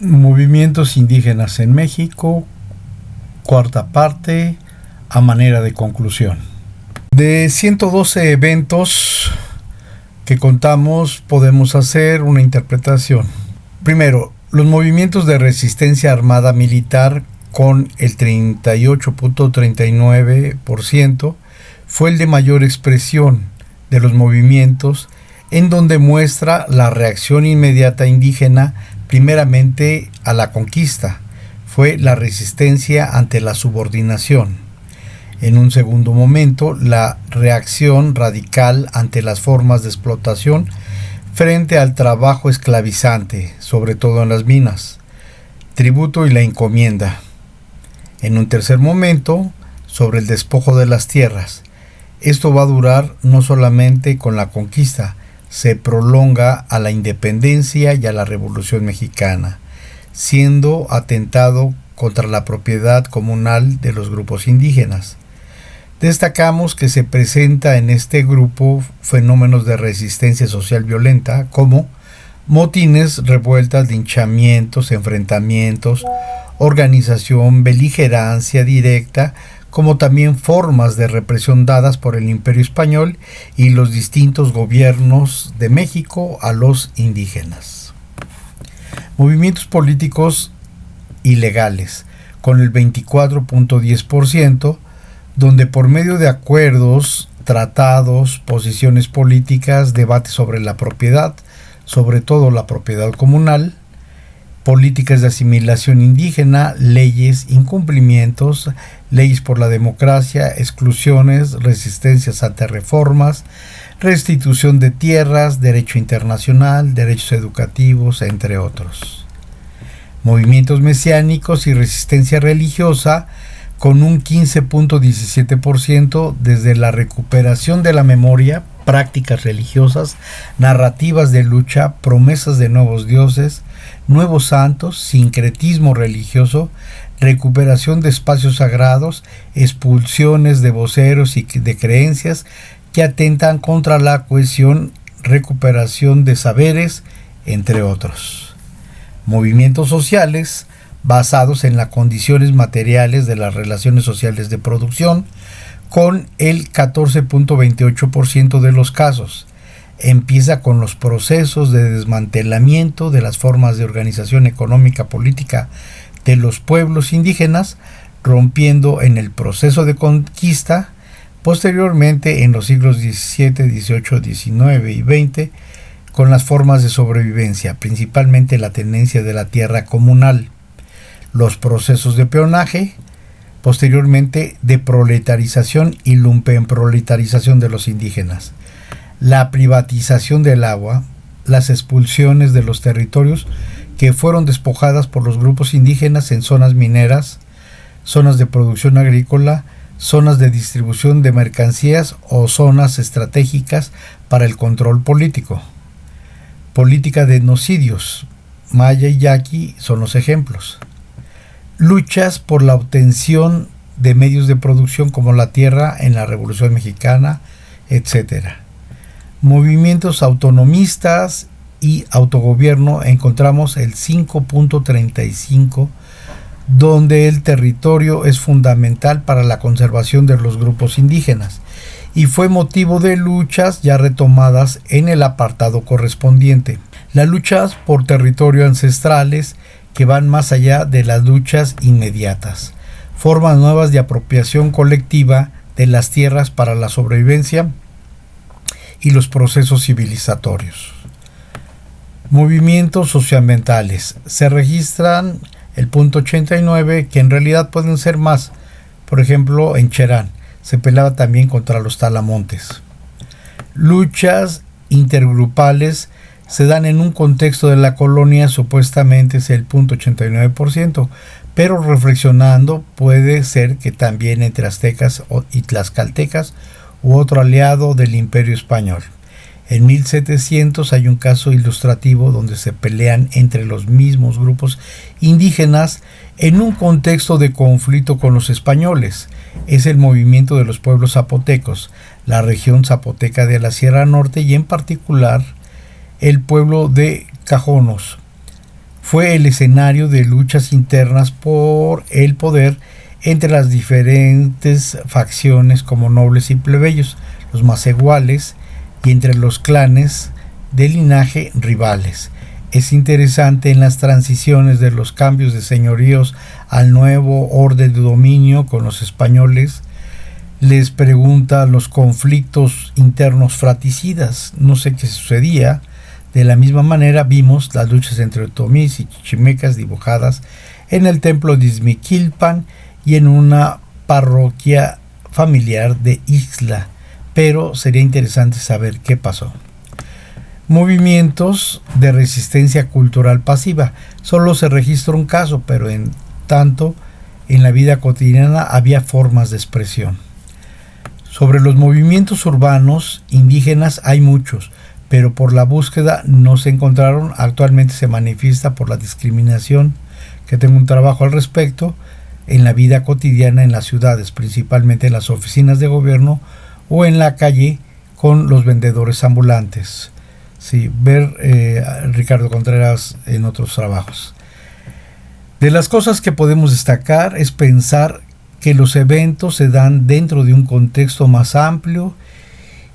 Movimientos indígenas en México, cuarta parte, a manera de conclusión. De 112 eventos que contamos, podemos hacer una interpretación. Primero, los movimientos de resistencia armada militar, con el 38.39%, fue el de mayor expresión de los movimientos, en donde muestra la reacción inmediata indígena primeramente a la conquista. Fue la resistencia ante la subordinación. En un segundo momento, la reacción radical ante las formas de explotación frente al trabajo esclavizante, sobre todo en las minas, tributo y la encomienda. En un tercer momento, sobre el despojo de las tierras. Esto va a durar no solamente con la conquista, se prolonga a la independencia y a la Revolución Mexicana, siendo atentado contra la propiedad comunal de los grupos indígenas. Destacamos que se presenta en este grupo fenómenos de resistencia social violenta como motines, revueltas, linchamientos, enfrentamientos, organización, beligerancia directa, como también formas de represión dadas por el Imperio Español y los distintos gobiernos de México a los indígenas. Movimientos políticos ilegales, con el 24.10%, donde por medio de acuerdos, tratados, posiciones políticas, debates sobre la propiedad, sobre todo la propiedad comunal, políticas de asimilación indígena, leyes, incumplimientos, leyes por la democracia, exclusiones, resistencias ante reformas, restitución de tierras, derecho internacional, derechos educativos, entre otros. Movimientos mesiánicos y resistencia religiosa, con un 15.17%, desde la recuperación de la memoria, prácticas religiosas, narrativas de lucha, promesas de nuevos dioses, nuevos santos, sincretismo religioso, recuperación de espacios sagrados, expulsiones de voceros y de creencias que atentan contra la cohesión, recuperación de saberes, entre otros. Movimientos sociales basados en las condiciones materiales de las relaciones sociales de producción, con el 14.28% de los casos. Empieza con los procesos de desmantelamiento de las formas de organización económica política de los pueblos indígenas, rompiendo en el proceso de conquista, posteriormente en los siglos XVII, XVIII, XIX y XX, con las formas de sobrevivencia, principalmente la tenencia de la tierra comunal, los procesos de peonaje, posteriormente de proletarización y lumpenproletarización de los indígenas, la privatización del agua, las expulsiones de los territorios que fueron despojadas por los grupos indígenas en zonas mineras, zonas de producción agrícola, zonas de distribución de mercancías o zonas estratégicas para el control político. Política de etnocidios, maya y yaqui son los ejemplos. Luchas por la obtención de medios de producción como la tierra en la Revolución Mexicana, etc. Movimientos autonomistas y autogobierno, encontramos el 5.35%, donde el territorio es fundamental para la conservación de los grupos indígenas y fue motivo de luchas ya retomadas en el apartado correspondiente. Las luchas por territorio ancestrales, que van más allá de las luchas inmediatas, formas nuevas de apropiación colectiva de las tierras para la sobrevivencia y los procesos civilizatorios. Movimientos socioambientales. Se registran el punto 89, que en realidad pueden ser más. Por ejemplo, en Cherán se peleaba también contra los talamontes. Luchas intergrupales se dan en un contexto de la colonia, supuestamente es el 0.89%, pero reflexionando puede ser que también entre aztecas y tlaxcaltecas u otro aliado del Imperio Español. En 1700 hay un caso ilustrativo donde se pelean entre los mismos grupos indígenas en un contexto de conflicto con los españoles. Es el movimiento de los pueblos zapotecos, la región zapoteca de la Sierra Norte y en particular el pueblo de Cajonos. fue el escenario de luchas internas por el poder entre las diferentes facciones como nobles y plebeyos, los más iguales, y entre los clanes de linaje rivales. Es interesante en las transiciones de los cambios de señoríos al nuevo orden de dominio con los españoles. Les pregunta los conflictos internos fratricidas, no sé qué sucedía. De la misma manera vimos las luchas entre otomís y chichimecas dibujadas en el templo de Izmiquilpan y en una parroquia familiar de Ixtla, pero sería interesante saber qué pasó. Movimientos de resistencia cultural pasiva. Solo se registra un caso, pero en tanto en la vida cotidiana había formas de expresión. Sobre los movimientos urbanos indígenas hay muchos, pero por la búsqueda no se encontraron. Actualmente se manifiesta por la discriminación, que tengo un trabajo al respecto, en la vida cotidiana en las ciudades, principalmente en las oficinas de gobierno o en la calle con los vendedores ambulantes. Sí, ver a Ricardo Contreras en otros trabajos. De las cosas que podemos destacar es pensar que los eventos se dan dentro de un contexto más amplio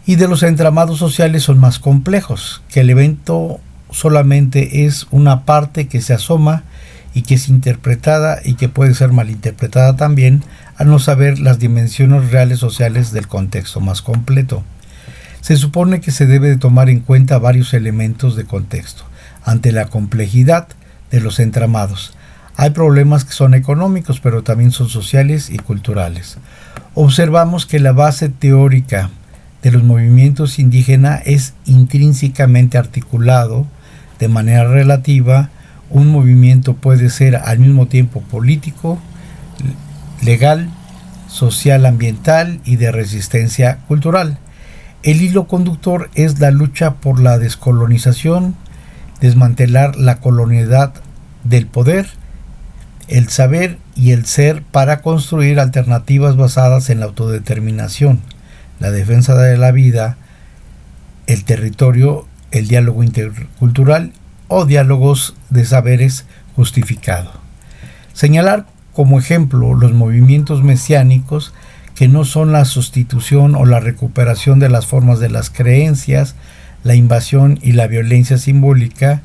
y de los entramados sociales son más complejos, que el evento solamente es una parte que se asoma y que es interpretada y que puede ser malinterpretada también al no saber las dimensiones reales sociales del contexto más completo. Se supone que se debe de tomar en cuenta varios elementos de contexto ante la complejidad de los entramados. Hay problemas que son económicos, pero también son sociales y culturales. Observamos que la base teórica de los movimientos indígenas es intrínsecamente articulado de manera relativa. Un movimiento puede ser al mismo tiempo político, legal, social, ambiental y de resistencia cultural. El hilo conductor es la lucha por la descolonización, desmantelar la colonialidad del poder, el saber y el ser para construir alternativas basadas en la autodeterminación, la defensa de la vida, el territorio, el diálogo intercultural o diálogos de saberes justificado. Señalar como ejemplo los movimientos mesiánicos, que no son la sustitución o la recuperación de las formas de las creencias, la invasión y la violencia simbólica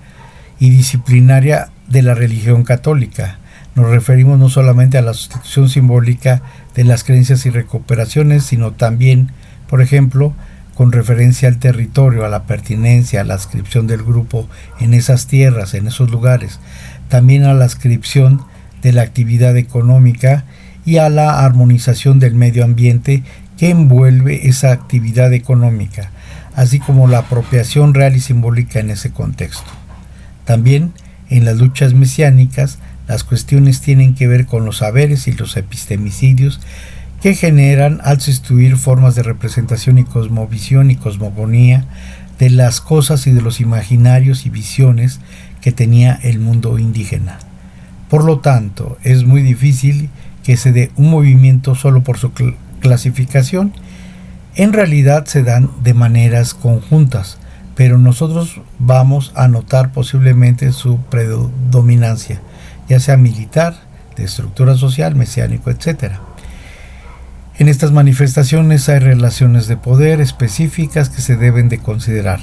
y disciplinaria de la religión católica. Nos referimos no solamente a la sustitución simbólica de las creencias y recuperaciones, sino también, por ejemplo, con referencia al territorio, a la pertinencia, a la adscripción del grupo en esas tierras, en esos lugares, también a la adscripción de la actividad económica y a la armonización del medio ambiente que envuelve esa actividad económica, así como la apropiación real y simbólica en ese contexto. También en las luchas mesiánicas, las cuestiones tienen que ver con los saberes y los epistemicidios que generan al sustituir formas de representación y cosmovisión y cosmogonía de las cosas y de los imaginarios y visiones que tenía el mundo indígena. Por lo tanto, es muy difícil que se dé un movimiento solo por su clasificación. En realidad se dan de maneras conjuntas, pero nosotros vamos a notar posiblemente su predominancia, ya sea militar, de estructura social, mesiánico, etc. En estas manifestaciones hay relaciones de poder específicas que se deben de considerar,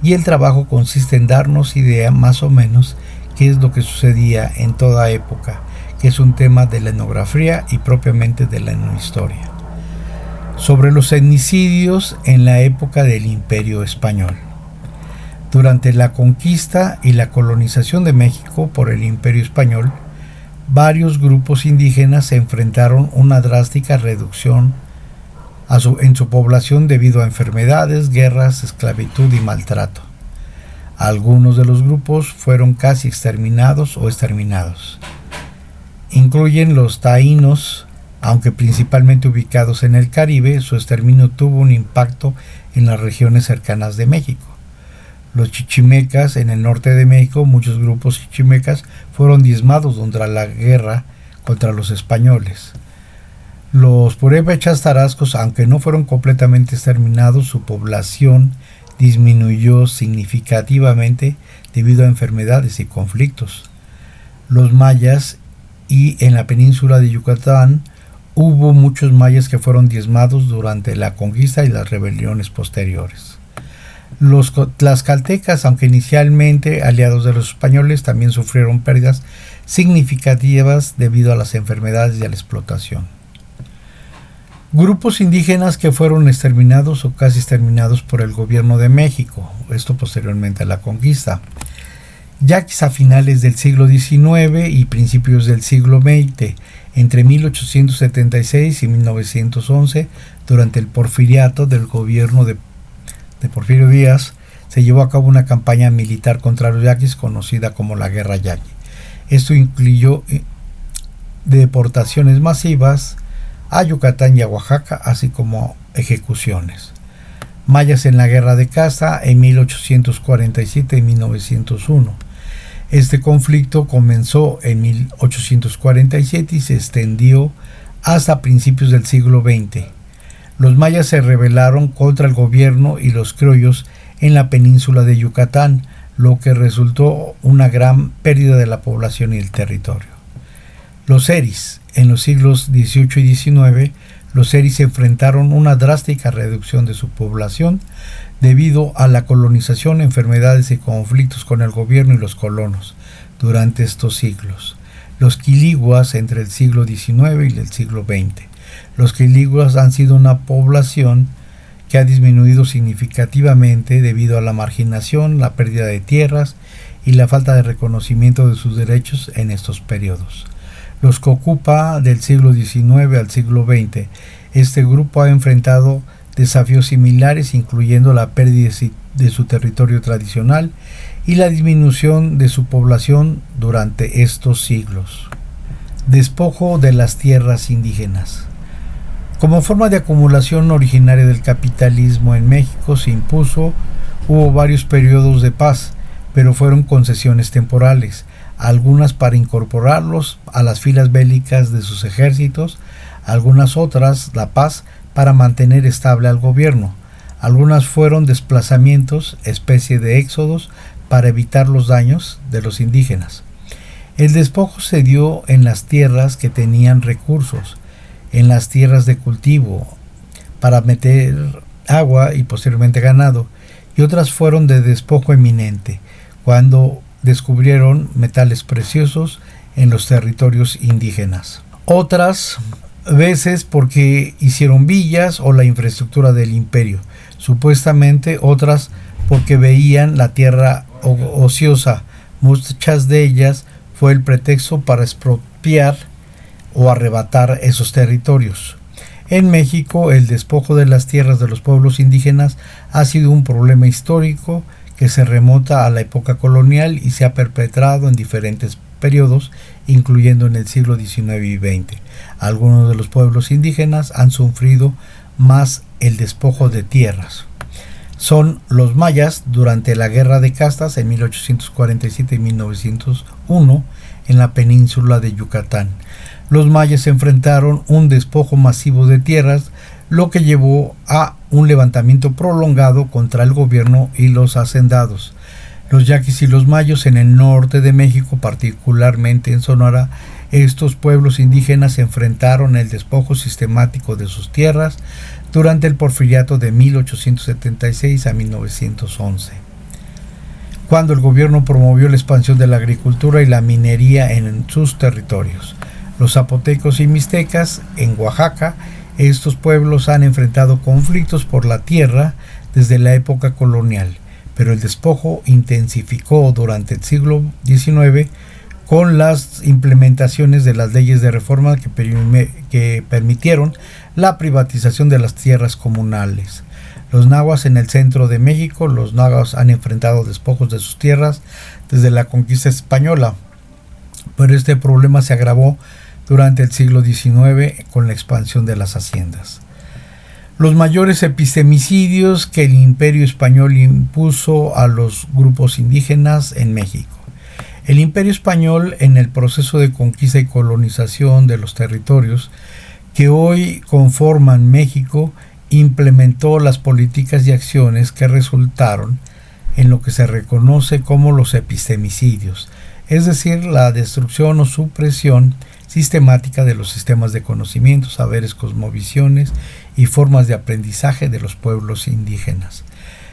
y el trabajo consiste en darnos idea más o menos qué es lo que sucedía en toda época, que es un tema de la etnografía y propiamente de la etnohistoria. Sobre los etnicidios en la época del Imperio Español. Durante la conquista y la colonización de México por el Imperio Español, varios grupos indígenas se enfrentaron a una drástica reducción en su población debido a enfermedades, guerras, esclavitud y maltrato. Algunos de los grupos fueron casi exterminados o exterminados. Incluyen los taínos, aunque principalmente ubicados en el Caribe, su exterminio tuvo un impacto en las regiones cercanas de México. Los chichimecas en el norte de México, muchos grupos chichimecas fueron diezmados durante la guerra contra los españoles. Los purépechas tarascos, aunque no fueron completamente exterminados, su población disminuyó significativamente debido a enfermedades y conflictos. los mayas, y en la península de Yucatán hubo muchos mayas que fueron diezmados durante la conquista y las rebeliones posteriores. Los tlaxcaltecas, aunque inicialmente aliados de los españoles, también sufrieron pérdidas significativas debido a las enfermedades y a la explotación. Grupos indígenas que fueron exterminados o casi exterminados por el gobierno de México, esto posteriormente a la conquista. Yaquis a finales del siglo XIX y principios del siglo XX, entre 1876 y 1911, durante el porfiriato del gobierno de Porfirio Díaz, se llevó a cabo una campaña militar contra los yaquis conocida como la Guerra Yaqui. Esto incluyó deportaciones masivas a Yucatán y a Oaxaca, así como ejecuciones. Mayas en la Guerra de Casta en 1847 y 1901. Este conflicto comenzó en 1847 y se extendió hasta principios del siglo XX. Los mayas se rebelaron contra el gobierno y los criollos en la península de Yucatán, lo que resultó una gran pérdida de la población y el territorio. Los seris. En los siglos XVIII y XIX, los seris enfrentaron una drástica reducción de su población debido a la colonización, enfermedades y conflictos con el gobierno y los colonos durante estos siglos. Los quiliguas entre el siglo XIX y el siglo XX. Los quiliguas han sido una población que ha disminuido significativamente debido a la marginación, la pérdida de tierras y la falta de reconocimiento de sus derechos en estos periodos. Los Cocupa del siglo XIX al siglo XX. Este grupo ha enfrentado desafíos similares, incluyendo la pérdida de su territorio tradicional y la disminución de su población durante estos siglos. Despojo de las tierras indígenas. Como forma de acumulación originaria del capitalismo en México se impuso, hubo varios periodos de paz, pero fueron concesiones temporales, algunas para incorporarlos a las filas bélicas de sus ejércitos, algunas otras, la paz, para mantener estable al gobierno. Algunas fueron desplazamientos, especie de éxodos, para evitar los daños de los indígenas. El despojo se dio en las tierras que tenían recursos, en las tierras de cultivo, para meter agua y posteriormente ganado, y otras fueron de despojo eminente, cuando descubrieron metales preciosos en los territorios indígenas. Otras veces porque hicieron villas o la infraestructura del imperio, supuestamente otras porque veían la tierra ociosa. Muchas de ellas fue el pretexto para expropiar o arrebatar esos territorios. En México, el despojo de las tierras de los pueblos indígenas ha sido un problema histórico que se remonta a la época colonial y se ha perpetrado en diferentes periodos, incluyendo en el siglo XIX y XX. Algunos de los pueblos indígenas han sufrido más el despojo de tierras. Son los mayas durante la Guerra de Castas en 1847 y 1901 en la península de Yucatán. Los mayas enfrentaron un despojo masivo de tierras, lo que llevó a un levantamiento prolongado contra el gobierno y los hacendados. Los yaquis y los mayos en el norte de México, particularmente en Sonora, estos pueblos indígenas enfrentaron el despojo sistemático de sus tierras durante el porfiriato de 1876 a 1911, cuando el gobierno promovió la expansión de la agricultura y la minería en sus territorios. Los zapotecos y mixtecas en Oaxaca, estos pueblos han enfrentado conflictos por la tierra desde la época colonial, pero el despojo intensificó durante el siglo XIX con las implementaciones de las leyes de reforma que permitieron la privatización de las tierras comunales. Los nahuas en el centro de México, los nahuas han enfrentado despojos de sus tierras desde la conquista española, pero este problema se agravó durante el siglo XIX con la expansión de las haciendas. Los mayores epistemicidios que el Imperio Español impuso a los grupos indígenas en México. El Imperio Español, en el proceso de conquista y colonización de los territorios que hoy conforman México, implementó las políticas y acciones que resultaron en lo que se reconoce como los epistemicidios. es decir, la destrucción o supresión sistemática de los sistemas de conocimiento, saberes, cosmovisiones y formas de aprendizaje de los pueblos indígenas.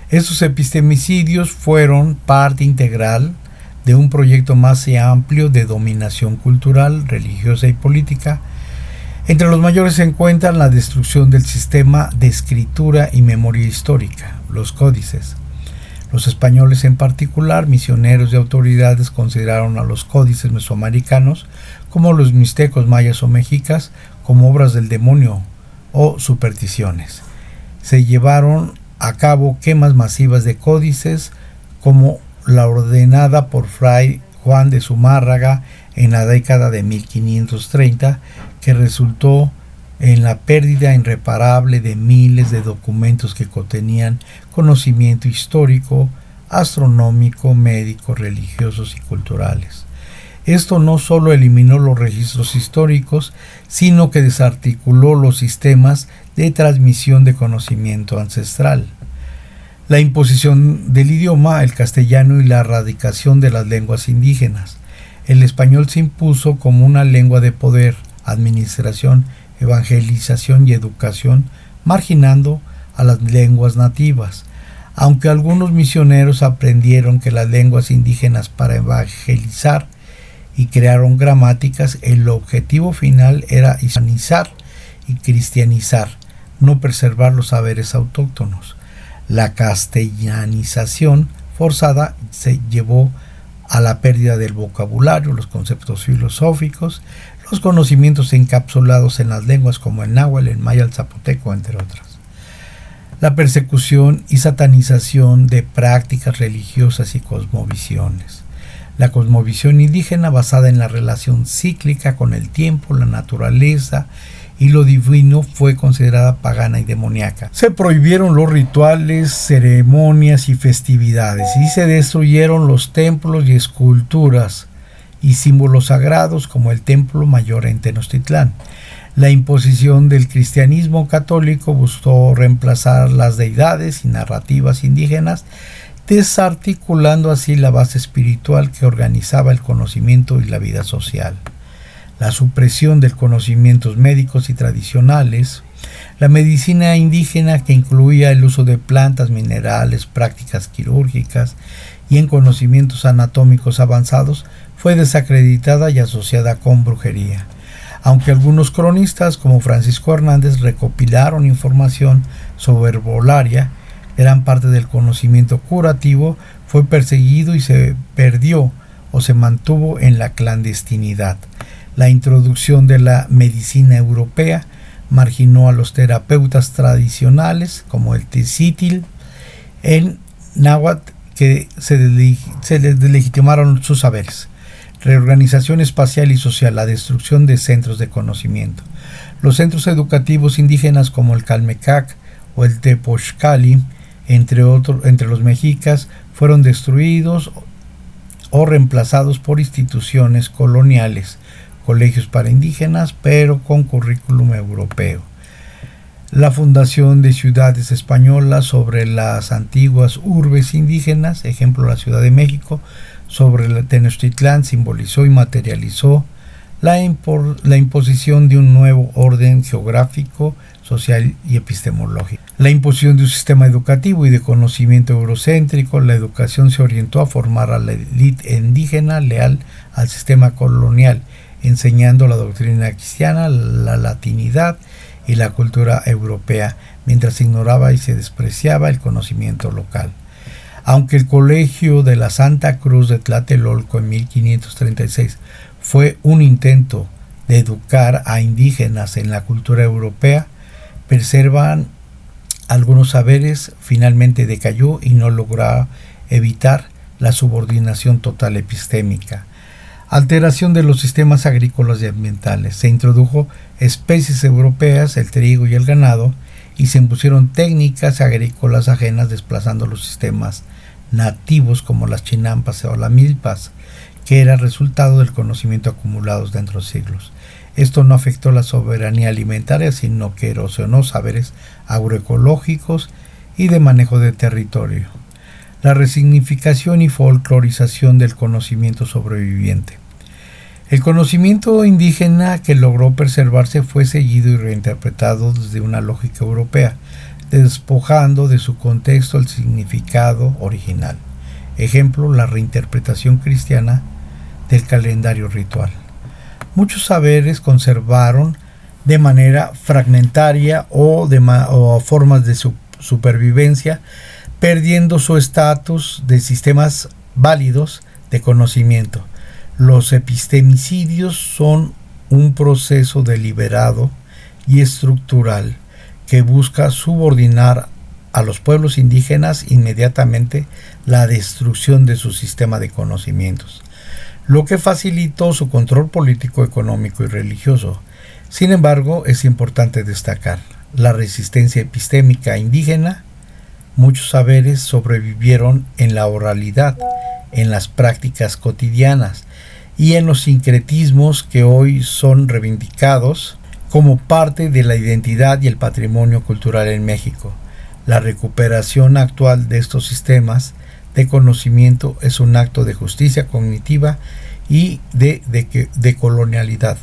Estos epistemicidios fueron parte integral de un proyecto más amplio de dominación cultural, religiosa y política. Entre los mayores se encuentran la destrucción del sistema de escritura y memoria histórica, los códices. Los españoles en particular, misioneros y autoridades, consideraron a los códices mesoamericanos, como los mixtecos, mayas o mexicas, como obras del demonio o supersticiones. Se llevaron a cabo quemas masivas de códices, como la ordenada por Fray Juan de Zumárraga en la década de 1530, que resultó en la pérdida irreparable de miles de documentos que contenían conocimiento histórico, astronómico, médico, religiosos y culturales. Esto no solo eliminó los registros históricos, sino que desarticuló los sistemas de transmisión de conocimiento ancestral. La imposición del idioma, el castellano y la erradicación de las lenguas indígenas. El español se impuso como una lengua de poder, administración, evangelización y educación, marginando a las lenguas nativas. Aunque algunos misioneros aprendieron que las lenguas indígenas para evangelizar y crearon gramáticas, el objetivo final era hispanizar y cristianizar, no preservar los saberes autóctonos. La castellanización forzada se llevó a la pérdida del vocabulario, los conceptos filosóficos, los conocimientos encapsulados en las lenguas como el náhuatl, el maya, el zapoteco, entre otras. La persecución y satanización de prácticas religiosas y cosmovisiones. La cosmovisión indígena, basada en la relación cíclica con el tiempo, la naturaleza y lo divino, fue considerada pagana y demoníaca. Se prohibieron los rituales, ceremonias y festividades, y se destruyeron los templos y esculturas y símbolos sagrados, como el Templo Mayor en Tenochtitlán. La imposición del cristianismo católico buscó reemplazar las deidades y narrativas indígenas, desarticulando así la base espiritual que organizaba el conocimiento y la vida social. La supresión de conocimientos médicos y tradicionales, la medicina indígena, que incluía el uso de plantas, minerales, prácticas quirúrgicas y en conocimientos anatómicos avanzados, fue desacreditada y asociada con brujería. Aunque algunos cronistas, como Francisco Hernández, recopilaron información sobre herbolaria, gran parte del conocimiento curativo fue perseguido y se perdió o se mantuvo en la clandestinidad. La introducción de la medicina europea marginó a los terapeutas tradicionales, como el tzitzil en náhuatl, que se les deslegitimaron sus saberes. Reorganización espacial y social, la destrucción de centros de conocimiento. Los centros educativos indígenas como el Calmecac o el Tepochcali, entre los mexicas, fueron destruidos o reemplazados por instituciones coloniales, colegios para indígenas, pero con currículum europeo. La fundación de ciudades españolas sobre las antiguas urbes indígenas, ejemplo la Ciudad de México, sobre el Tenochtitlán, simbolizó y materializó la imposición de un nuevo orden geográfico, social y epistemológico. La imposición de un sistema educativo y de conocimiento eurocéntrico, la educación se orientó a formar a la élite indígena leal al sistema colonial, enseñando la doctrina cristiana, la latinidad y la cultura europea, mientras se ignoraba y se despreciaba el conocimiento local. Aunque el Colegio de la Santa Cruz de Tlatelolco en 1536 fue un intento de educar a indígenas en la cultura europea, preservan algunos saberes, finalmente decayó y no logró evitar la subordinación total epistémica. Alteración de los sistemas agrícolas y ambientales. Se introdujo especies europeas, el trigo y el ganado, y se impusieron técnicas agrícolas ajenas, desplazando los sistemas nativos como las chinampas o las milpas, que era resultado del conocimiento acumulado dentro de siglos. Esto no afectó la soberanía alimentaria, sino que erosionó saberes agroecológicos y de manejo de territorio. la resignificación y folclorización del conocimiento sobreviviente. El conocimiento indígena que logró preservarse fue seguido y reinterpretado desde una lógica europea, despojando de su contexto el significado original. Ejemplo, la reinterpretación cristiana del calendario ritual. Muchos saberes conservaron de manera fragmentaria o formas de supervivencia, perdiendo su estatus de sistemas válidos de conocimiento. Los epistemicidios son un proceso deliberado y estructural que busca subordinar a los pueblos indígenas inmediatamente la destrucción de su sistema de conocimientos, lo que facilitó su control político, económico y religioso. Sin embargo, es importante destacar la resistencia epistémica indígena. Muchos saberes sobrevivieron en la oralidad, en las prácticas cotidianas y en los sincretismos que hoy son reivindicados como parte de la identidad y el patrimonio cultural en México. La recuperación actual de estos sistemas de conocimiento es un acto de justicia cognitiva y de colonialidad.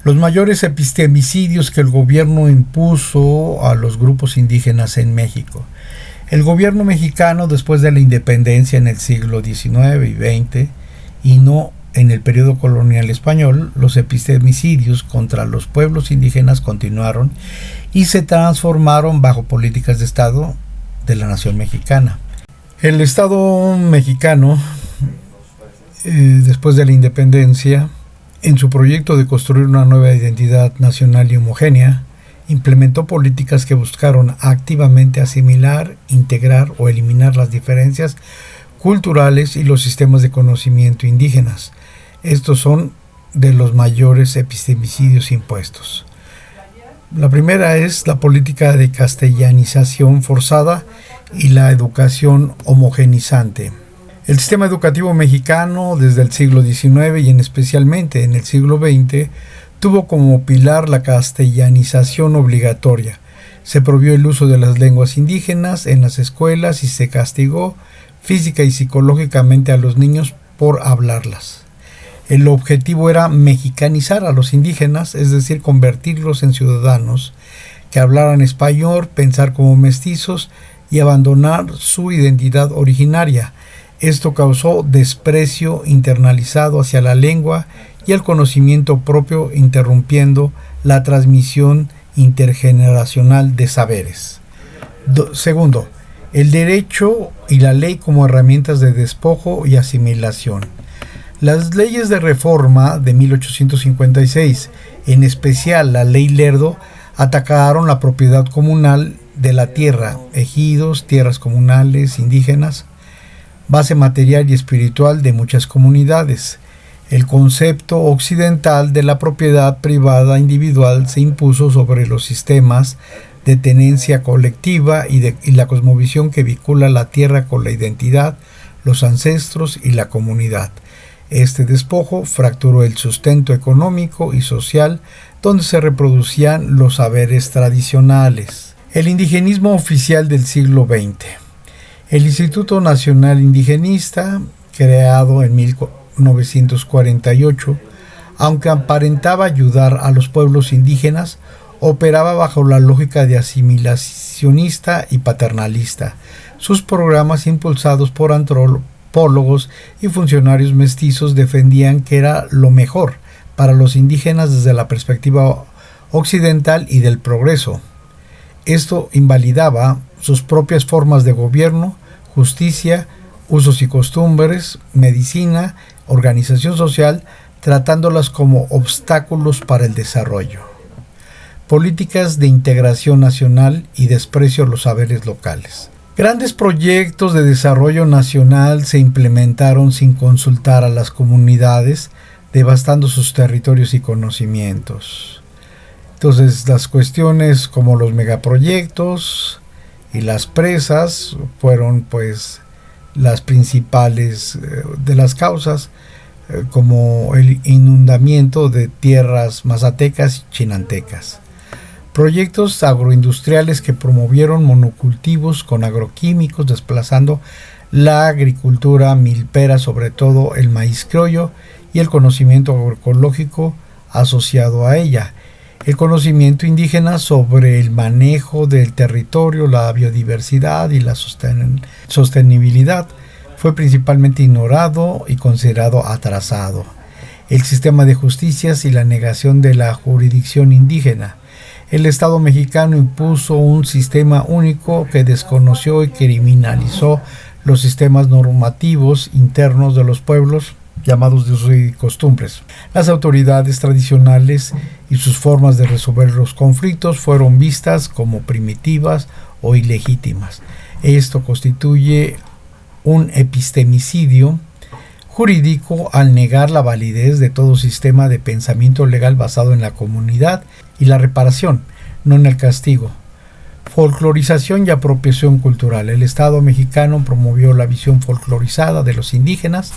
Los mayores epistemicidios que el gobierno impuso a los grupos indígenas en México. El gobierno mexicano, después de la independencia en el siglo XIX y XX, y no en el periodo colonial español, los epistemicidios contra los pueblos indígenas continuaron y se transformaron bajo políticas de Estado de la nación mexicana. El Estado mexicano, después de la independencia, en su proyecto de construir una nueva identidad nacional y homogénea, implementó políticas que buscaron activamente asimilar, integrar o eliminar las diferencias culturales y los sistemas de conocimiento indígenas. Estos son de los mayores epistemicidios impuestos. La primera es la política de castellanización forzada y la educación homogenizante. El sistema educativo mexicano desde el siglo XIX y especialmente en el siglo XX tuvo como pilar la castellanización obligatoria. Se prohibió el uso de las lenguas indígenas en las escuelas y se castigó física y psicológicamente a los niños por hablarlas. El objetivo era mexicanizar a los indígenas, es decir, convertirlos en ciudadanos que hablaran español, pensar como mestizos y abandonar su identidad originaria. Esto causó desprecio internalizado hacia la lengua y el conocimiento propio, interrumpiendo la transmisión intergeneracional de saberes. Segundo, el derecho y la ley como herramientas de despojo y asimilación. Las leyes de reforma de 1856, en especial la Ley Lerdo, atacaron la propiedad comunal de la tierra, ejidos, tierras comunales, indígenas, base material y espiritual de muchas comunidades. El concepto occidental de la propiedad privada individual se impuso sobre los sistemas de tenencia colectiva y la cosmovisión que vincula la tierra con la identidad, los ancestros y la comunidad. Este despojo fracturó el sustento económico y social donde se reproducían los saberes tradicionales. El indigenismo oficial del siglo XX. El Instituto Nacional Indigenista, creado en 1948, aunque aparentaba ayudar a los pueblos indígenas, operaba bajo la lógica de asimilacionista y paternalista. Sus programas, impulsados por antropólogos y funcionarios mestizos, defendían que era lo mejor para los indígenas desde la perspectiva occidental y del progreso. Esto invalidaba sus propias formas de gobierno, justicia, usos y costumbres, medicina, organización social, tratándolas como obstáculos para el desarrollo. Políticas de integración nacional y desprecio a los saberes locales. Grandes proyectos de desarrollo nacional se implementaron sin consultar a las comunidades, devastando sus territorios y conocimientos. Entonces, las cuestiones como los megaproyectos y las presas fueron pues las principales de las causas, como el inundamiento de tierras mazatecas y chinantecas. Proyectos agroindustriales que promovieron monocultivos con agroquímicos, desplazando la agricultura milpera, sobre todo el maíz criollo, y el conocimiento agroecológico asociado a ella. El conocimiento indígena sobre el manejo del territorio, la biodiversidad y la sostenibilidad fue principalmente ignorado y considerado atrasado. El sistema de justicias y la negación de la jurisdicción indígena. El Estado mexicano impuso un sistema único que desconoció y criminalizó los sistemas normativos internos de los pueblos, llamados de usos y costumbres. Las autoridades tradicionales y sus formas de resolver los conflictos fueron vistas como primitivas o ilegítimas. Esto constituye un epistemicidio jurídico al negar la validez de todo sistema de pensamiento legal basado en la comunidad y la reparación, no en el castigo. Folclorización y apropiación cultural. El Estado mexicano promovió la visión folclorizada de los indígenas.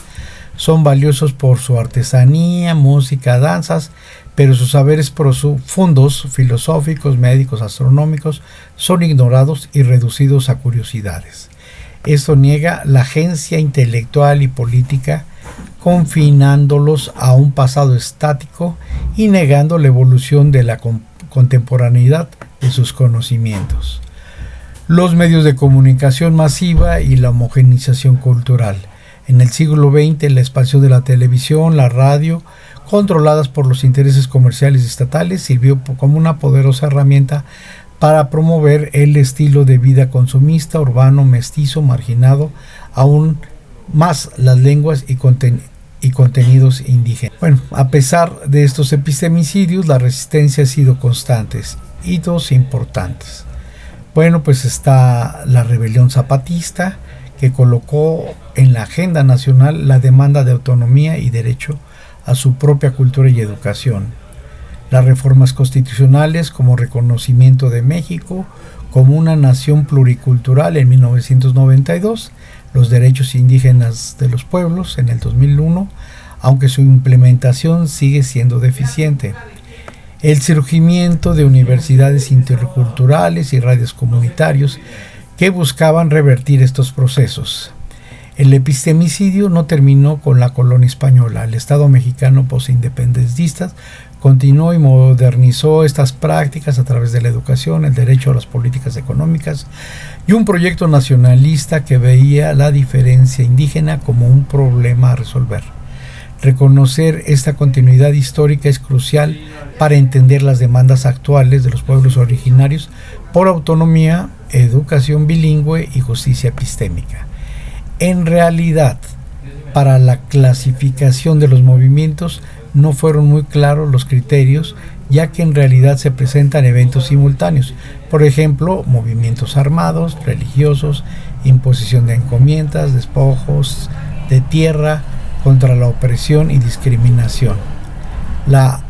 Son valiosos por su artesanía, música, danzas, pero sus saberes profundos, filosóficos, médicos, astronómicos, son ignorados y reducidos a curiosidades. Esto niega la agencia intelectual y política, confinándolos a un pasado estático y negando la evolución de la contemporaneidad de sus conocimientos. Los medios de comunicación masiva y la homogeneización cultural. En el siglo XX, la expansión de la televisión, la radio, controladas por los intereses comerciales y estatales, sirvió como una poderosa herramienta para promover el estilo de vida consumista, urbano, mestizo, marginado, aún más las lenguas y contenidos indígenas. Bueno, a pesar de estos epistemicidios, la resistencia ha sido constante. Hitos importantes. Bueno, pues está la rebelión zapatista, que colocó en la agenda nacional la demanda de autonomía y derecho a su propia cultura y educación. Las reformas constitucionales como reconocimiento de México como una nación pluricultural en 1992, los derechos indígenas de los pueblos en el 2001, aunque su implementación sigue siendo deficiente. El surgimiento de universidades interculturales y radios comunitarios que buscaban revertir estos procesos. El epistemicidio no terminó con la colonia española. El Estado mexicano posindependentista continuó y modernizó estas prácticas a través de la educación, el derecho a las políticas económicas y un proyecto nacionalista que veía la diferencia indígena como un problema a resolver. Reconocer esta continuidad histórica es crucial para entender las demandas actuales de los pueblos originarios por autonomía, educación bilingüe y justicia epistémica. En realidad, para la clasificación de los movimientos no fueron muy claros los criterios, ya que en realidad se presentan eventos simultáneos, por ejemplo, movimientos armados, religiosos, imposición de encomiendas, despojos de tierra, contra la opresión y discriminación, la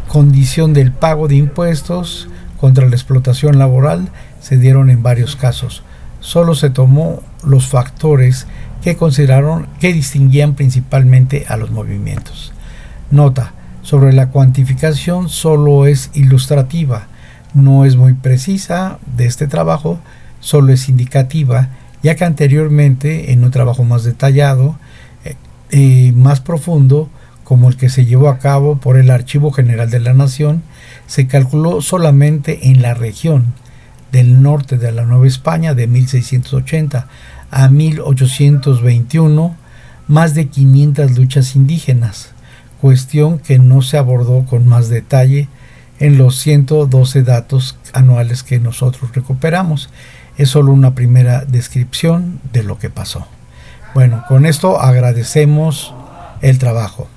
condición del pago de impuestos, contra la explotación laboral, se dieron en varios casos. Solo se tomó los factores que consideraron que distinguían principalmente a los movimientos. Nota: sobre la cuantificación solo es ilustrativa, no es muy precisa de este trabajo, solo es indicativa, ya que anteriormente en un trabajo más detallado más profundo, como el que se llevó a cabo por el Archivo General de la Nación, se calculó solamente en la región del norte de la Nueva España de 1680 a 1821 más de 500 luchas indígenas, cuestión que no se abordó con más detalle en los 112 datos anuales que nosotros recuperamos. Es solo una primera descripción de lo que pasó. Bueno, con esto agradecemos el trabajo.